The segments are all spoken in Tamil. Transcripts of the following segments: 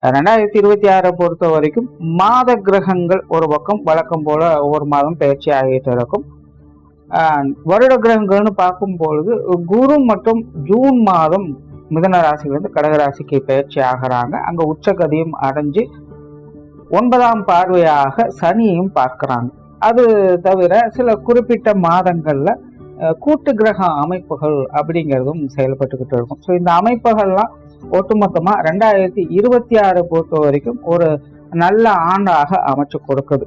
2026 பொறுத்த வரைக்கும் மாத கிரகங்கள் ஒரு பக்கம் வழக்கம் போல ஒவ்வொரு மாதம் பயிற்சி ஆகிட்டு இருக்கும். வருட கிரகங்கள்னு பார்க்கும் பொழுது குரு மற்றும் ஜூன் மாதம் மிதன ராசியிலிருந்து கடகராசிக்கு பயிற்சி ஆகிறாங்க. அங்க உச்சகதியும் அடைஞ்சு 9ஆம் பார்வையாக சனியையும் பார்க்கிறாங்க. அது தவிர சில குறிப்பிட்ட மாதங்கள்ல கூட்டு கிரக அமைப்புகள் அப்படிங்கிறதும் செயல்பட்டுக்கிட்டு இருக்கும். ஸோ இந்த அமைப்புகள்லாம் ஒட்டுமொத்தமா 2026 பொறுத்த வரைக்கும் ஒரு நல்ல ஆண்டாக அமைச்சு கொடுக்குது.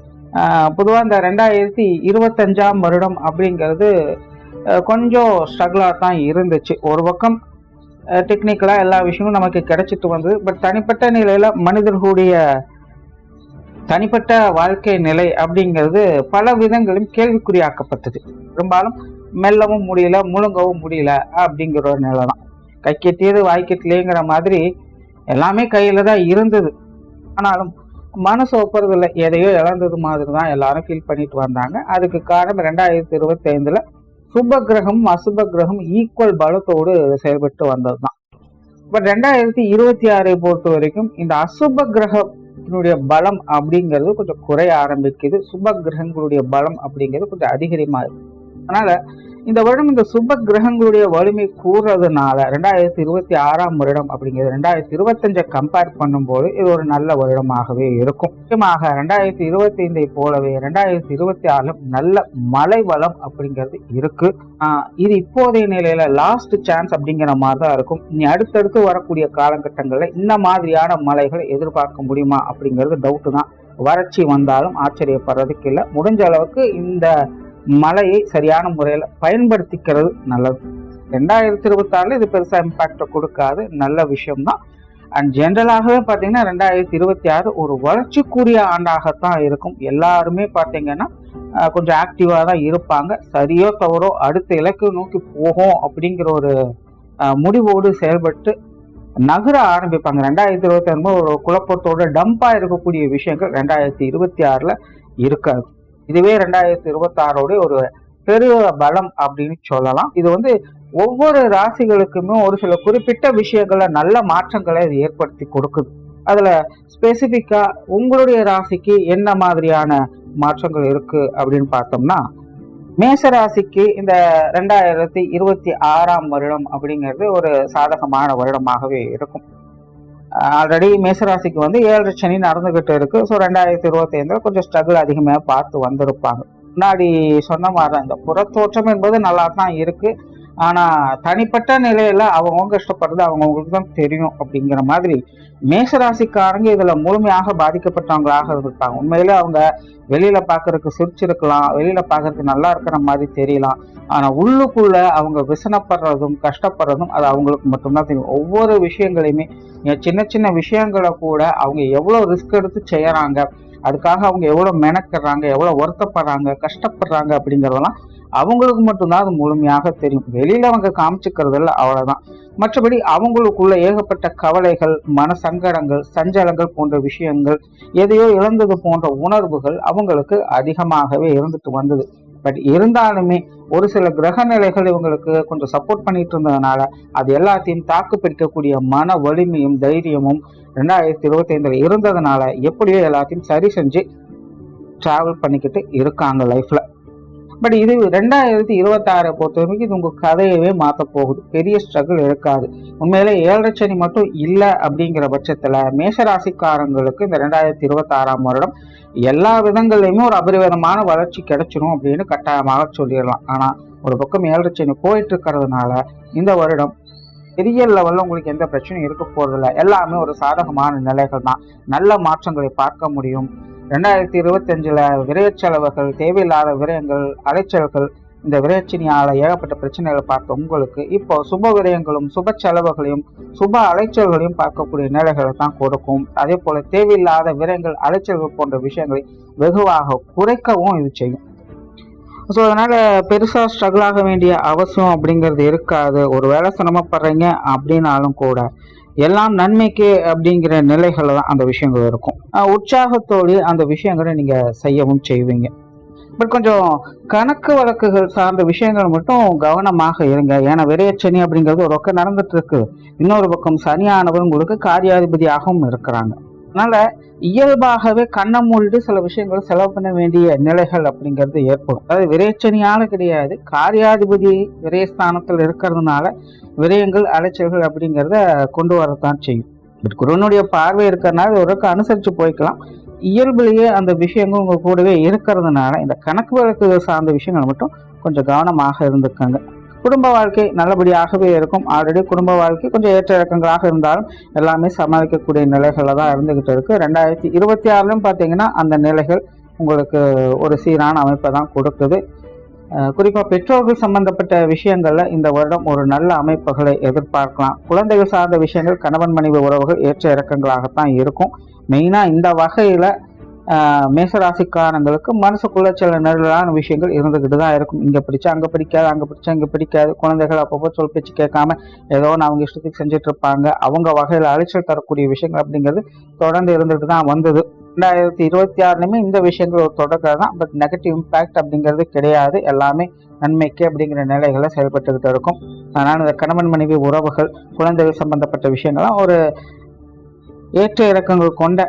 பொதுவாக இந்த 2025ஆம் வருடம் அப்படிங்கிறது கொஞ்சம் ஸ்ட்ரகிளாக தான் இருந்துச்சு. ஒரு பக்கம் டெக்னிக்கலா எல்லா விஷயமும் நமக்கு கிடைச்சிட்டு வந்தது. பட் தனிப்பட்ட நிலையில மனிதர்களுடைய தனிப்பட்ட வாழ்க்கை நிலை அப்படிங்கிறது பல விதங்களும் கேள்விக்குறியாக்கப்பட்டது. பெரும்பாலும் மெல்லவும் முடியல, முழுங்கவும் முடியல அப்படிங்கிற ஒரு நிலை தான். கைக்கெட்டியது வாய்க்கெட்டலேங்கிற மாதிரி எல்லாமே கையில தான் இருந்தது. ஆனாலும் மனசு ஒப்புறதில்லை, எதையோ இழந்தது மாதிரி தான் எல்லாரும் ஃபீல் பண்ணிட்டு வந்தாங்க. அதுக்கு காரணம் 2025ல சுப கிரகமும் அசுப கிரகம் ஈக்குவல் பலத்தோடு செயல்பட்டு வந்தது தான். பட் 2026 பொறுத்த வரைக்கும் இந்த அசுப கிரகத்தினுடைய பலம் அப்படிங்கிறது கொஞ்சம் குறைய ஆரம்பிக்குது. சுப கிரகங்களுடைய பலம் அப்படிங்கிறது கொஞ்சம் அதிகரிமா இருக்கு. அதனால இந்த வருடம் இந்த சுப கிரகங்களுடைய வலிமை கூறுறதுனால 2026ஆம் வருடம் அப்படிங்கிறது 2025 கம்பேர் பண்ணும்போது இது ஒரு நல்ல வருடமாகவே இருக்கும். முக்கியமாக 2025 போலவே 2026 நல்ல மழை வளம் அப்படிங்கிறது இருக்கு. இது இப்போதைய நிலையில லாஸ்ட் சான்ஸ் அப்படிங்கிற மாதிரி தான் இருக்கும். இனி அடுத்தடுத்து வரக்கூடிய காலகட்டங்களில் இந்த மாதிரியான மழைகளை எதிர்பார்க்க முடியுமா அப்படிங்கிறது டவுட் தான். வறட்சி வந்தாலும் ஆச்சரியப்படுறதுக்கு இல்லை. முடிஞ்ச அளவுக்கு இந்த மழையை சரியான முறையில் பயன்படுத்திக்கிறது நல்லது. 2026 இது பெருசா இம்பாக்ட கொடுக்காது, நல்ல விஷயம்தான். அண்ட் ஜென்ரலாகவே பார்த்தீங்கன்னா 2026 ஒரு வளர்ச்சிக்குரிய ஆண்டாகத்தான் இருக்கும். எல்லாருமே பார்த்தீங்கன்னா கொஞ்சம் ஆக்டிவா தான் இருப்பாங்க. சரியோ தவறோ அடுத்த இலக்கு நோக்கி போகும் அப்படிங்கிற ஒரு முடிவோடு செயல்பட்டு நகர ஆரம்பிப்பாங்க. 2026 ஒரு குழப்பத்தோட டம்பா இருக்கக்கூடிய விஷயங்கள் 2026ல இருக்காது. இதுவே 2026 ஒரு பெரிய பலம் அப்படின்னு சொல்லலாம். இது ஒவ்வொரு ராசிகளுக்குமே ஒரு சில குறிப்பிட்ட விஷயங்கள நல்ல மாற்றங்களை இது ஏற்படுத்தி கொடுக்குது. அதுல ஸ்பெசிபிக்கா உங்களுடைய ராசிக்கு என்ன மாதிரியான மாற்றங்கள் இருக்கு அப்படின்னு பார்த்தோம்னா, மேச ராசிக்கு இந்த 2026ஆம் வருடம் அப்படிங்கிறது ஒரு சாதகமான வருடமாகவே இருக்கும். ஆல்ரெடி மேசராசிக்கு 7 சனி நடந்துகிட்டு இருக்கு. ஸோ 2025 கொஞ்சம் ஸ்ட்ரகிள் அதிகமாக பார்த்து வந்திருப்பாங்க. முன்னாடி சொன்ன மாதிரி இந்த புறத்தோற்றம் என்பது நல்லா தான் இருக்கு. ஆனா தனிப்பட்ட நிலையில அவங்க கஷ்டப்படுறது அவங்களுக்கு தான் தெரியும் அப்படிங்கிற மாதிரி மேசராசிக்காரங்க இதுல முழுமையாக பாதிக்கப்பட்டவங்களாக இருந்திருப்பாங்க. உண்மையில அவங்க வெளியில பாக்குறதுக்கு சிரிச்சிருக்கலாம், வெளியில பாக்குறதுக்கு நல்லா இருக்கிற மாதிரி தெரியலாம். ஆனா உள்ளுக்குள்ள அவங்க விசனப்படுறதும் கஷ்டப்படுறதும் அது அவங்களுக்கு மட்டும்தான் தெரியும். ஒவ்வொரு விஷயங்களையுமே சின்ன சின்ன விஷயங்களை கூட அவங்க எவ்வளவு ரிஸ்க் எடுத்து செய்யறாங்க, அதுக்காக அவங்க எவ்வளவு மெனக்கிறாங்க, எவ்வளவு வருத்தப்படுறாங்க, கஷ்டப்படுறாங்க அப்படிங்கிறதெல்லாம் அவங்களுக்கு மட்டும்தான் அது முழுமையாக தெரியும். வெளியில அவங்க காமிச்சுக்கிறது இல்லை, அவ்வளவுதான். மற்றபடி அவங்களுக்குள்ள ஏகப்பட்ட கவலைகள், மன சங்கடங்கள், சஞ்சலங்கள் போன்ற விஷயங்கள், எதையோ இழந்தது போன்ற உணர்வுகள் அவங்களுக்கு அதிகமாகவே இருந்துட்டு வந்தது. பட் இருந்தாலுமே ஒரு சில கிரக நிலைகள் இவங்களுக்கு கொஞ்சம் சப்போர்ட் பண்ணிட்டு இருந்ததுனால அது எல்லாத்தையும் தாக்கு பிடிக்கக்கூடிய மன வலிமையும் தைரியமும் 2025 இருந்ததுனால எப்படியோ எல்லாத்தையும் சரி செஞ்சு டிராவல் பண்ணிக்கிட்டு இருக்காங்க லைஃப்ல. பட் இது 2026 பொறுத்த வரைக்கும் இது உங்க கதையவே மாற்ற போகுது. பெரிய ஸ்ட்ரகிள் இருக்காது. உண்மையிலே 7 சனி மட்டும் இல்லை அப்படிங்கிற பட்சத்துல மேஷராசிக்காரங்களுக்கு இந்த 2026ஆம் வருடம் எல்லா விதங்கள்லையுமே ஒரு அபரிவிதமான வளர்ச்சி கிடைச்சிடும் அப்படின்னு கட்டாயமாக சொல்லிடலாம். ஆனா ஒரு பக்கம் 7 சனி போயிட்டு இருக்கிறதுனால இந்த வருடம் பெரிய லெவல்ல உங்களுக்கு எந்த பிரச்சனையும் இருக்க போறதில்லை. எல்லாமே ஒரு சாதகமான நிலைகள் தான். நல்ல மாற்றங்களை பார்க்க முடியும். 2025ல விரைய செலவுகள், தேவையில்லாத விரயங்கள், அலைச்சல்கள், இந்த விரையச்சினியால ஏகப்பட்ட பிரச்சனைகளை பார்த்த உங்களுக்கு இப்போ சுப விரயங்களும் சுப செலவுகளையும் சுப அலைச்சல்களையும் பார்க்கக்கூடிய நிலைகளை தான் கொடுக்கும். அதே போல தேவையில்லாத விரயங்கள், அலைச்சல்கள் போன்ற விஷயங்களை வெகுவாக குறைக்கவும் இது செய்யும். ஸோ அதனால பெருசா ஸ்ட்ரகிள் ஆக வேண்டிய அவசியம் அப்படிங்கிறது இருக்காது. ஒரு வேலை சிரமப்படுறீங்க அப்படின்னாலும் கூட எல்லாம் நன்மைக்கு அப்படிங்கிற நிலைகள்ல தான் அந்த விஷயங்கள் இருக்கும். உற்சாகத்தோடு அந்த விஷயங்களை நீங்க செய்யவும் செய்வீங்க. பட் கொஞ்சம் கணக்கு வழக்குகள் சார்ந்த விஷயங்கள் மட்டும் கவனமாக இருங்க. ஏன்னா விரயச்சனி அப்படிங்கிறது ஒரு பக்கம் நடந்துட்டு இருக்கு, இன்னொரு பக்கம் சனியானவர் உங்களுக்கு காரியாதிபதியாகவும் இருக்கிறாங்க. அதனால இயல்பாகவே கண்ணை மூடிட்டு சில விஷயங்கள் செலவு பண்ண வேண்டிய நிலைகள் அப்படிங்கிறது ஏற்படும். அதாவது விரயச்சனியால கிடையாது, காரியாதிபதி விரயஸ்தானத்தில் இருக்கிறதுனால விரயங்கள் அலைச்சல்கள் அப்படிங்கிறத கொண்டு வரத்தான் செய்யும். பட் குருவனுடைய பார்வை இருக்கிறதுனால ஒரு அனுசரித்து போய்க்கலாம். இயல்புலேயே அந்த விஷயங்கள் உங்க கூடவே இருக்கிறதுனால இந்த கணக்கு வழக்கு சார்ந்த விஷயங்கள் மட்டும் கொஞ்சம் கவனமாக இருந்துக்கங்க. குடும்ப வாழ்க்கை நல்லபடியாகவே இருக்கும். ஆல்ரெடி குடும்ப வாழ்க்கை கொஞ்சம் ஏற்ற இறக்கங்களாக இருந்தாலும் எல்லாமே சமாளிக்கக்கூடிய நிலைகளில் தான் இருந்துகிட்டு இருக்கு. 2026 பார்த்தீங்கன்னா அந்த நிலைகள் உங்களுக்கு ஒரு சீரான அமைப்பை தான் கொடுக்குது. குறிப்பாக பெற்றோர்கள் சம்பந்தப்பட்ட விஷயங்கள்ல இந்த வருடம் ஒரு நல்ல அமைப்புகளை எதிர்பார்க்கலாம். குழந்தைகள் சார்ந்த விஷயங்கள் கணவன் மனைவி உறவுகள் ஏற்ற இறக்கங்களாகத்தான் இருக்கும். மெயினாக இந்த வகையில் மேசராசிக்காரங்களுக்கு மனசுக்குள்ள சில நெருளான விஷயங்கள் இருந்துக்கிட்டு தான் இருக்கும். இங்கே பிடிச்சா அங்கே பிடிக்காது, அங்கே பிடிச்சா இங்கே பிடிக்காது. குழந்தைகள் அப்பப்போ சொல் பேச்சு கேட்காம ஏதோ ஒன்று அவங்க இஷ்டத்துக்கு செஞ்சுட்டு இருப்பாங்க. அவங்க வகையில் அலைச்சல் தரக்கூடிய விஷயங்கள் அப்படிங்கிறது தொடர்ந்து இருந்துட்டு தான் வந்தது. 2026 இந்த விஷயங்கள் ஒரு தொடக்கம் தான். பட் நெகட்டிவ் இம்பேக்ட் அப்படிங்கிறது கிடையாது. எல்லாமே நன்மைக்கு அப்படிங்கிற நிலைகளை செயல்பட்டுக்கிட்டு இருக்கும். அதனால் இந்த கணவன் மனைவி உறவுகள் குழந்தைகள் சம்பந்தப்பட்ட விஷயங்கள்லாம் ஒரு ஏற்ற இறக்கங்கள் கொண்ட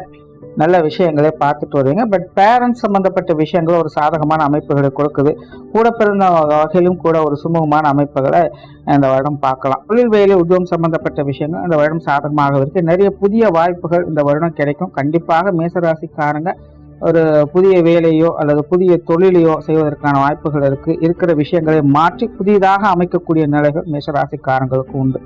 நல்ல விஷயங்களை பார்த்துட்டு வருவீங்க. பட் பேரண்ட்ஸ் சம்பந்தப்பட்ட விஷயங்கள் ஒரு சாதகமான அமைப்புகளை கொடுக்குது. கூட பிறந்த வகையிலும் கூட ஒரு சுமூகமான அமைப்புகளை இந்த வருடம் பார்க்கலாம். தொழில் வேலை உத்தியோகம் சம்பந்தப்பட்ட விஷயங்கள் இந்த வருடம் சாதகமாக இருக்கு. நிறைய புதிய வாய்ப்புகள் இந்த வருடம் கிடைக்கும். கண்டிப்பாக மேசராசிக்காரங்க ஒரு புதிய வேலையோ அல்லது புதிய தொழிலையோ செய்வதற்கான வாய்ப்புகள் இருக்கிற விஷயங்களை மாற்றி புதிதாக அமைக்கக்கூடிய நிலைகள் மேசராசிக்காரங்களுக்கு உண்டு.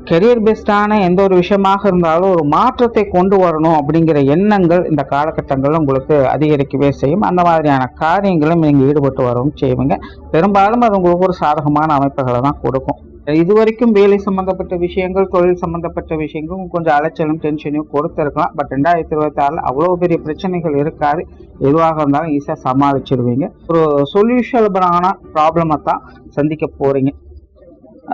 கெரியர் பெஸ்டான எந்த ஒரு விஷயமாக இருந்தாலும் ஒரு மாற்றத்தை கொண்டு வரணும் அப்படிங்கிற எண்ணங்கள் இந்த காலகட்டங்களில் உங்களுக்கு அதிகரிக்கவே செய்யும். அந்த மாதிரியான காரியங்களும் நீங்கள் ஈடுபட்டு வரவும் செய்வீங்க. பெரும்பாலும் அது உங்களுக்கு ஒரு சாதகமான அமைப்புகளை தான் கொடுக்கும். இதுவரைக்கும் வேலை சம்பந்தப்பட்ட விஷயங்கள் தொழில் சம்பந்தப்பட்ட விஷயங்கள் கொஞ்சம் அலைச்சலும் டென்ஷனையும் கொடுத்துருக்கலாம். பட் 2026 அவ்வளோ பெரிய பிரச்சனைகள் இருக்காது. எதுவாக இருந்தாலும் ஈஸியாக சமாளிச்சிடுவீங்க. ஒரு சொல்யூஷனான ப்ராப்ளமை தான் சந்திக்க போகிறீங்க.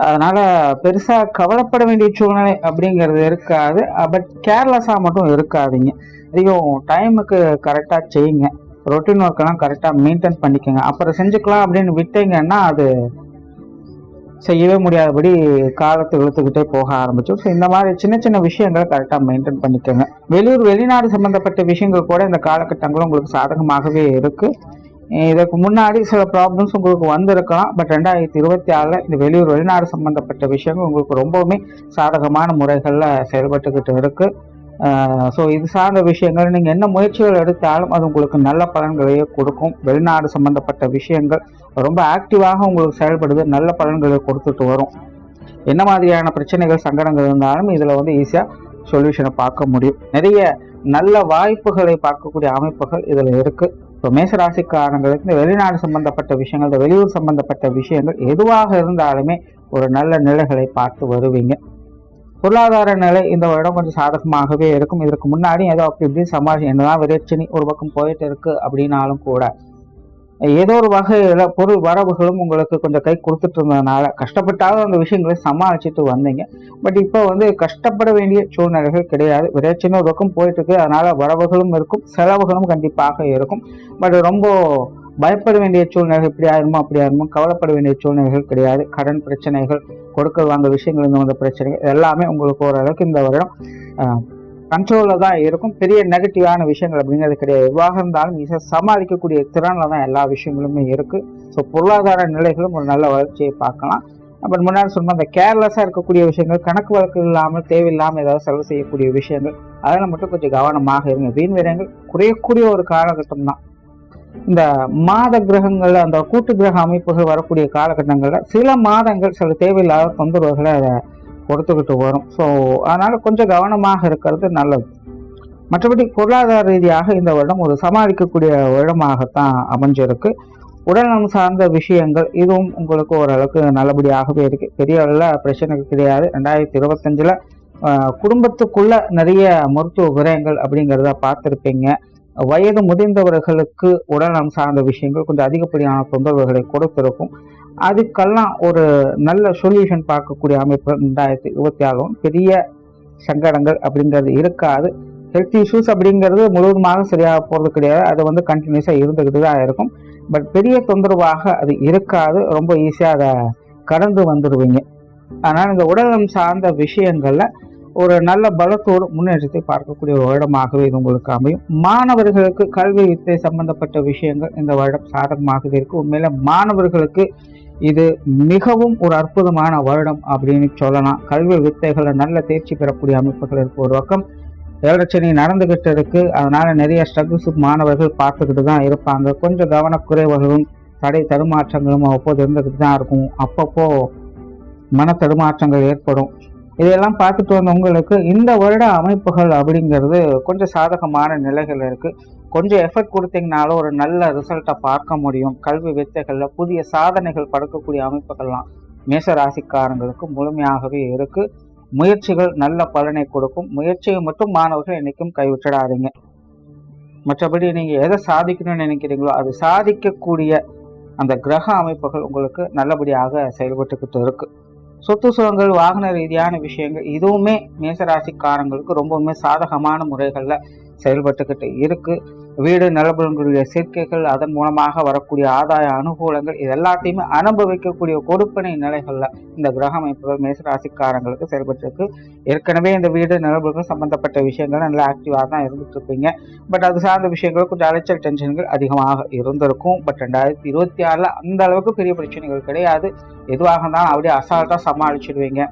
அதனால பெருசா கவலைப்பட வேண்டிய சூழ்நிலை அப்படிங்கிறது இருக்காது. பட் கேர்லெஸ்ஸா மட்டும் இருக்காதீங்க. அதிகம் டைமுக்கு கரெக்டா செய்யுங்க. ரொட்டீன் ஒர்க்கெல்லாம் கரெக்டா மெயின்டைன் பண்ணிக்கோங்க. அப்புறம் செஞ்சுக்கலாம் அப்படின்னு விட்டீங்கன்னா அது செய்யவே முடியாதபடி காலத்தை இழுத்துக்கிட்டே போக ஆரம்பிச்சோம். ஸோ இந்த மாதிரி சின்ன சின்ன விஷயங்களை கரெக்டாக மெயின்டைன் பண்ணிக்கோங்க. வெளிநாடு சம்பந்தப்பட்ட விஷயங்கள் கூட இந்த காலகட்டங்களும் உங்களுக்கு சாதகமாகவே இருக்கு. இதற்கு முன்னாடி சில ப்ராப்ளம்ஸ் உங்களுக்கு வந்திருக்கலாம். பட் 2026 இந்த வெளிநாடு சம்பந்தப்பட்ட விஷயங்கள் உங்களுக்கு ரொம்பவுமே சாதகமான முறைகளில் செயல்பட்டுக்கிட்டு இருக்கு. ஸோ இது சார்ந்த விஷயங்கள் நீங்கள் என்ன முயற்சிகள் எடுத்தாலும் அது உங்களுக்கு நல்ல பலன்களையே கொடுக்கும். வெளிநாடு சம்பந்தப்பட்ட விஷயங்கள் ரொம்ப ஆக்டிவாக உங்களுக்கு செயல்படுது, நல்ல பலன்களை கொடுத்துட்டு வரும். என்ன மாதிரியான பிரச்சனைகள் சங்கடங்கள் இருந்தாலும் இதில் ஈஸியாக சொல்யூஷனை பார்க்க முடியும். நிறைய நல்ல வாய்ப்புகளை பார்க்கக்கூடிய அமைப்புகள் இதில் இருக்குது. இப்போ மேசராசிக்காரங்களுக்கு இந்த வெளிநாடு சம்பந்தப்பட்ட விஷயங்கள், இந்த வெளியூர் சம்பந்தப்பட்ட விஷயங்கள் எதுவாக இருந்தாலுமே ஒரு நல்ல நிலைகளை பார்த்து வருவீங்க. பொருளாதார நிலை இந்த வருடம் கொஞ்சம் சாதகமாகவே இருக்கும். இதற்கு முன்னாடி ஏதோ அப்படி இப்படி சமாளி என்னதான் விரைச்சனி ஒரு பக்கம் போயிட்டு இருக்கு அப்படின்னாலும் கூட ஏதோ ஒரு வகையில பொருள் வரவுகளும் உங்களுக்கு கொஞ்சம் கை கொடுத்துட்டு இருந்ததுனால கஷ்டப்பட்டாலும் அந்த விஷயங்களை சமாளிச்சுட்டு வந்தீங்க. பட் இப்போ கஷ்டப்பட வேண்டிய சூழ்நிலைகள் கிடையாது. விரைச்சின்னு ஒரு பக்கம் போயிட்டு இருக்கு. அதனால வரவுகளும் இருக்கும், செலவுகளும் கண்டிப்பாக இருக்கும். பட் ரொம்ப பயப்பட வேண்டிய சூழ்நிலைகள் இப்படி ஆயிருமோ அப்படி ஆயிருமோ கவலைப்பட வேண்டிய சூழ்நிலைகள் கிடையாது. கடன் பிரச்சனைகள், கொடுக்க வாங்க விஷயங்கள், இந்த மாதிரி பிரச்சனைகள் எல்லாமே உங்களுக்கு ஓரளவுக்கு இந்த வருடம் கண்ட்ரோலில் தான் இருக்கும். பெரிய நெகட்டிவான விஷயங்கள் அப்படிங்கிறது கிடையாது. எதுவாக இருந்தாலும் ஈஸியாக சமாளிக்கக்கூடிய திறனில் தான் எல்லா விஷயங்களுமே இருக்குது. ஸோ பொருளாதார நிலைகளும் ஒரு நல்ல வளர்ச்சியை பார்க்கலாம். பட் முன்னாடி சொன்ன அந்த கேர்லெஸ்ஸாக இருக்கக்கூடிய விஷயங்கள், கணக்கு வழக்கு இல்லாமல் தேவையில்லாமல் ஏதாவது செலவு செய்யக்கூடிய விஷயங்கள், அதில் மட்டும் கொஞ்சம் கவனமாக இருங்க. வீண் விரயங்கள் குறையக்கூடிய ஒரு காலகட்டம் தான். இந்த மாத கிரகங்கள்ல அந்த கூட்டு கிரக அமைப்புகள் வரக்கூடிய காலகட்டங்களில் சில மாதங்கள் சில தேவையில்லாத தொந்தரவுகளை அதை கொடுத்துக்கிட்டு வரும். ஸோ அதனால கொஞ்சம் கவனமாக இருக்கிறது நல்லது. மற்றபடி பொருளாதார ரீதியாக இந்த வருடம் ஒரு சமாளிக்கக்கூடிய வருடமாகத்தான் அமைஞ்சிருக்கு. உடல்நலம் சார்ந்த விஷயங்கள் இதுவும் உங்களுக்கு ஓரளவுக்கு நல்லபடியாகவே இருக்கு. பெரிய அளவில் பிரச்சனைகள் கிடையாது. 2025 குடும்பத்துக்குள்ள நிறைய மருத்துவ விரயங்கள் அப்படிங்கிறத பார்த்துருப்பீங்க. வயது முதிர்ந்தவர்களுக்கு உடல்நலம் சார்ந்த விஷயங்கள் கொஞ்சம் அதிகப்படியான தொந்தரவுகளை கொடுத்திருக்கும். அதுக்கெல்லாம் ஒரு நல்ல சொல்யூஷன் பார்க்கக்கூடிய அமைப்பு 2026 பெரிய சங்கடங்கள் அப்படிங்கிறது இருக்காது. ஹெல்த் இஷ்யூஸ் அப்படிங்கிறது முழுவதுமாக சரியாக போகிறது கிடையாது. அது கண்டினியூஸாக இருந்துக்கிட்டு தான் இருக்கும். பட் பெரிய தொந்தரவாக அது இருக்காது, ரொம்ப ஈஸியாக அதை கடந்து வந்துடுவீங்க. அதனால் இந்த உடலம் சார்ந்த விஷயங்கள்ல ஒரு நல்ல பலத்தோடு முன்னேற்றத்தை பார்க்கக்கூடிய ஒரு வருடமாகவே இது உங்களுக்கு அமையும். மாணவர்களுக்கு கல்வி வித்தை சம்பந்தப்பட்ட விஷயங்கள் இந்த வருடம் சாதகமாகவே இருக்கு. உண்மையில மாணவர்களுக்கு இது மிகவும் ஒரு அற்புதமான வருடம் அப்படின்னு சொல்லலாம். கல்வி வித்தைகளை நல்ல தேர்ச்சி பெறக்கூடிய அமைப்புகள் இருக்கு. ஒரு பக்கம் ஏழரை நடந்துகிட்டு இருக்கு, அதனால நிறைய ஸ்ட்ரகிள்ஸ் மாணவர்கள் பார்த்துக்கிட்டு தான் இருப்பாங்க. கொஞ்சம் கவனக்குறைவுகளும் தடை தடுமாற்றங்களும் அவ்வப்போது இருந்துகிட்டு தான் இருக்கும். அப்பப்போ மன தடுமாற்றங்கள் ஏற்படும். இதெல்லாம் பார்த்துட்டு வந்த உங்களுக்கு இந்த வருட அமைப்புகள் அப்படிங்கிறது கொஞ்சம் சாதகமான நிலைகள் இருக்கு. கொஞ்சம் எஃபர்ட் கொடுத்தீங்கனாலும் ஒரு நல்ல ரிசல்ட்டை பார்க்க முடியும். கல்வி வித்தைகள்ல புதிய சாதனைகள் படுக்கக்கூடிய அமைப்புகள்லாம் மேச ராசிக்காரங்களுக்கு முழுமையாகவே இருக்கு. முயற்சிகள் நல்ல பலனை கொடுக்கும். முயற்சியை மட்டும் மாணவர்கள் என்னைக்கும் கைவிட்டுடாதீங்க. மற்றபடி நீங்க எதை சாதிக்கணும்னு நினைக்கிறீங்களோ அது சாதிக்கக்கூடிய அந்த கிரக அமைப்புகள் உங்களுக்கு நல்லபடியாக செயல்பட்டுக்கிட்டு இருக்கு. சொத்து சுகங்கள், வாகன ரீதியான விஷயங்கள் இதுவுமே மேசராசிக்காரங்களுக்கு ரொம்பவுமே சாதகமான முறைகள்ல செயல்பட்டுக்கிட்டு இருக்கு. வீடு நிலபுலங்களுடைய சேர்க்கைகள், அதன் மூலமாக வரக்கூடிய ஆதாய அனுகூலங்கள், இது எல்லாத்தையுமே அனுபவிக்கக்கூடிய கொடுப்பனை நிலைகள்ல இந்த கிரக அமைப்புகள் மேசராசிக்காரங்களுக்கு செயல்பட்டு இருக்கு. ஏற்கனவே இந்த வீடு நிலபுலங்கள் சம்பந்தப்பட்ட விஷயங்கள் நல்லா ஆக்டிவாக தான் இருந்துட்டு இருப்பீங்க. பட் அது சார்ந்த விஷயங்கள் கொஞ்சம் அலைச்சல் டென்ஷன்கள் அதிகமாக இருந்திருக்கும். பட் 2026 அந்த அளவுக்கு பெரிய பிரச்சனைகள் கிடையாது. எதுவாக இருந்தாலும் அப்படியே அசால்ட்டா சமாளிச்சிடுவீங்க.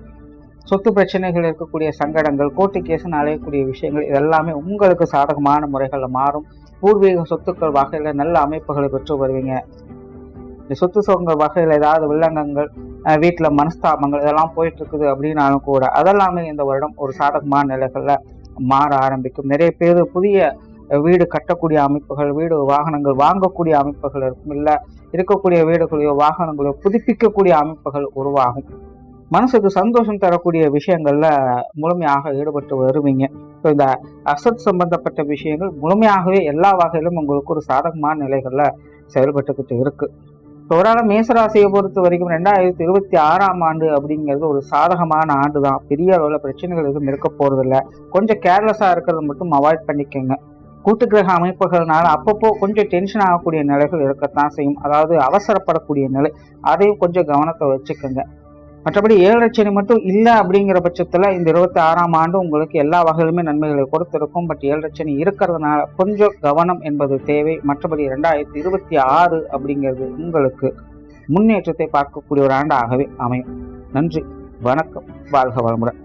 சொத்து பிரச்சனைகள் இருக்கக்கூடிய சங்கடங்கள், கோர்ட்டு கேஸ்ன்னு அலையக்கூடிய விஷயங்கள் இதெல்லாமே உங்களுக்கு சாதகமான முறைகளில் மாறும். பூர்வீக சொத்துக்கள் வகையில நல்ல அமைப்புகளை பெற்று வருவீங்க. இந்த சொத்து சுகங்கள் வகையில் ஏதாவது வில்லங்கங்கள், வீட்டில் மனஸ்தாபங்கள் இதெல்லாம் போயிட்டு இருக்குது அப்படின்னாலும் கூட அதெல்லாமே இந்த வருடம் ஒரு சாதகமான நிலைகள்ல மாற ஆரம்பிக்கும். நிறைய பேர் புதிய வீடு கட்டக்கூடிய அமைப்புகள், வீடு வாகனங்கள் வாங்கக்கூடிய அமைப்புகள் இருக்கும். இல்லை இருக்கக்கூடிய வீடுகளையோ வாகனங்களையோ புதுப்பிக்கக்கூடிய அமைப்புகள் உருவாகும். மனசுக்கு சந்தோஷம் தரக்கூடிய விஷயங்கள்ல முழுமையாக ஈடுபட்டு வருவீங்க. இப்போ இந்த அசட் சம்பந்தப்பட்ட விஷயங்கள் முழுமையாகவே எல்லா வகையிலும் உங்களுக்கு ஒரு சாதகமான நிலைகள்ல செயல்பட்டுக்கிட்டு இருக்கு. ஒரு மேசராசியை பொறுத்த வரைக்கும் 2026 ஆண்டு அப்படிங்கிறது ஒரு சாதகமான ஆண்டு தான். பெரிய அளவில் பிரச்சனைகள் எதுவும் இருக்க போறது இல்லை. கொஞ்சம் கேர்லெஸ்ஸா இருக்கிறத மட்டும் அவாய்ட் பண்ணிக்கோங்க. கூட்டு கிரக அமைப்புகள்னால அப்பப்போ கொஞ்சம் டென்ஷன் ஆகக்கூடிய நிலைகள் இருக்கத்தான் செய்யும். அதாவது அவசரப்படக்கூடிய நிலை, அதையும் கொஞ்சம் கவனத்தை வச்சுக்கோங்க. மற்றபடி 7 மட்டும் இல்லை அப்படிங்கிற பட்சத்தில் இந்த 26 ஆண்டு உங்களுக்கு எல்லா வகையிலுமே நன்மைகளை கொடுத்திருக்கும். பட் 7 இருக்கிறதுனால கொஞ்சம் கவனம் என்பது தேவை. மற்றபடி 2026 அப்படிங்கிறது உங்களுக்கு முன்னேற்றத்தை பார்க்கக்கூடிய ஒரு ஆண்டாகவே அமையும். நன்றி, வணக்கம், வாழ்க வளமுடன்.